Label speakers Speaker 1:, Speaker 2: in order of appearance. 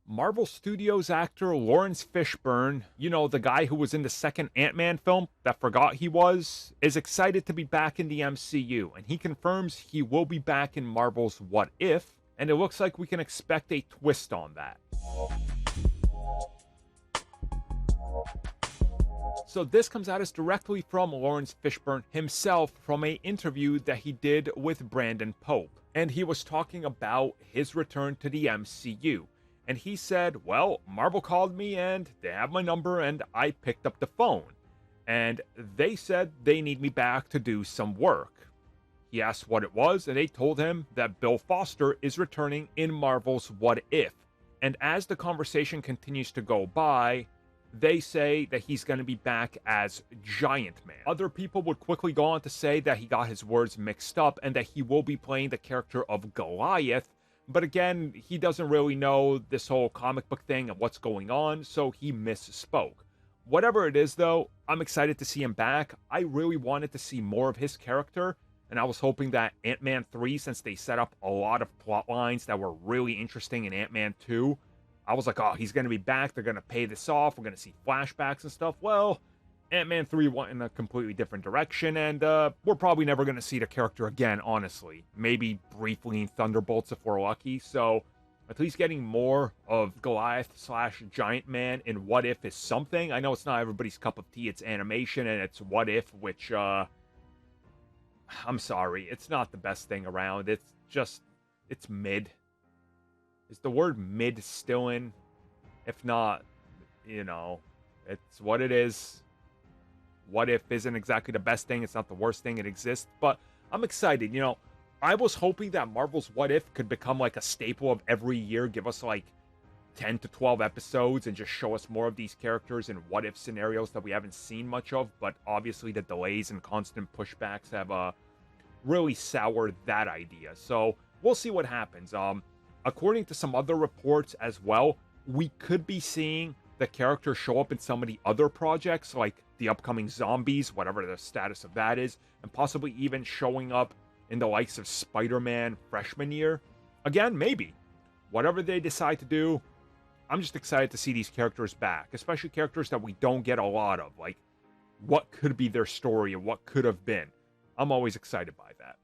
Speaker 1: Marvel Studios actor Laurence Fishburne, the guy who was in the second Ant-Man film that forgot he was, is excited to be back in the MCU, and he confirms he will be back in Marvel's What If, and it looks like we can expect a twist on that. So this comes at us directly from Laurence Fishburne himself from an interview that he did with Brandon Pope, and he was talking about his return to the MCU. And he said, well, Marvel called me and they have my number and I picked up the phone. And they said they need me back to do some work. He asked what it was and they told him that Bill Foster is returning in Marvel's What If. And as the conversation continues to go by, they say that he's going to be back as Giant Man. Other people would quickly go on to say that he got his words mixed up and that he will be playing the character of Goliath. But again, he doesn't really know this whole comic book thing and what's going on, so he misspoke. Whatever it is, though, I'm excited to see him back. I really wanted to see more of his character, and I was hoping that Ant-Man 3, since they set up a lot of plot lines that were really interesting in Ant-Man 2, I was like, oh, he's going to be back, they're going to pay this off, we're going to see flashbacks and stuff. Well, Ant-Man 3 went in a completely different direction, and we're probably never going to see the character again, honestly. Maybe briefly in Thunderbolts if we're lucky, so at least getting more of Goliath/Giant Man in What If is something. I know it's not everybody's cup of tea, it's animation, and it's What If, which, I'm sorry, it's not the best thing around. It's mid. Is the word mid still in? If not, it's what it is. What If isn't exactly the best thing. It's not the worst thing. It exists. But I'm excited. I was hoping that Marvel's What If could become like a staple of every year. Give us like 10 to 12 episodes and just show us more of these characters in what if scenarios that we haven't seen much of. But obviously the delays and constant pushbacks have really soured that idea. So we'll see what happens. According to some other reports as well, we could be seeing the character show up in some of the other projects, like the upcoming Zombies, whatever the status of that is, and possibly even showing up in the likes of Spider-Man freshman year. Again, maybe. Whatever they decide to do, I'm just excited to see these characters back, especially characters that we don't get a lot of, like what could be their story and what could have been. I'm always excited by that.